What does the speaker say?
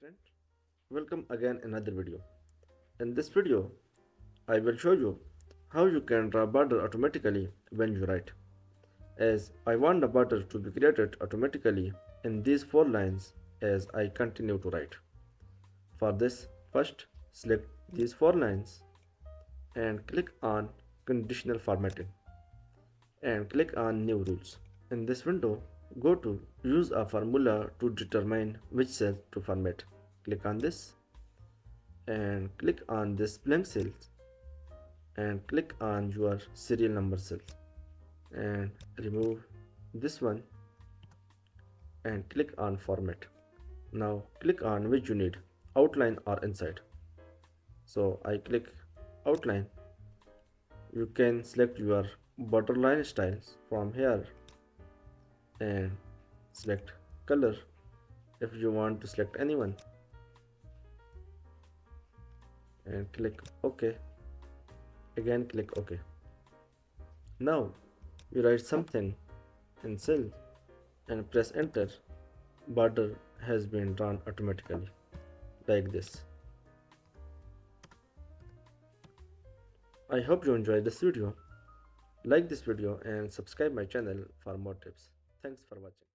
friend, welcome again another video. In this video, I will show you how you can draw border automatically when you write. As I want the border to be created automatically in these 4 lines as I continue to write. For this, first select these 4 lines and click on conditional formatting and click on new rules. In this window, go to use a formula to determine which cell to format. Click on this and click on this blank cell and click on your serial number cell and remove this one and click on format. Now click on which you need, outline or inside. So I click outline. You can select your borderline styles from here and select color if you want to select anyone and click OK. Again click OK. Now you write something in cell and press enter. Border has been drawn automatically like this. I hope you enjoyed this video. Like this video and subscribe my channel for more tips. Thanks for watching.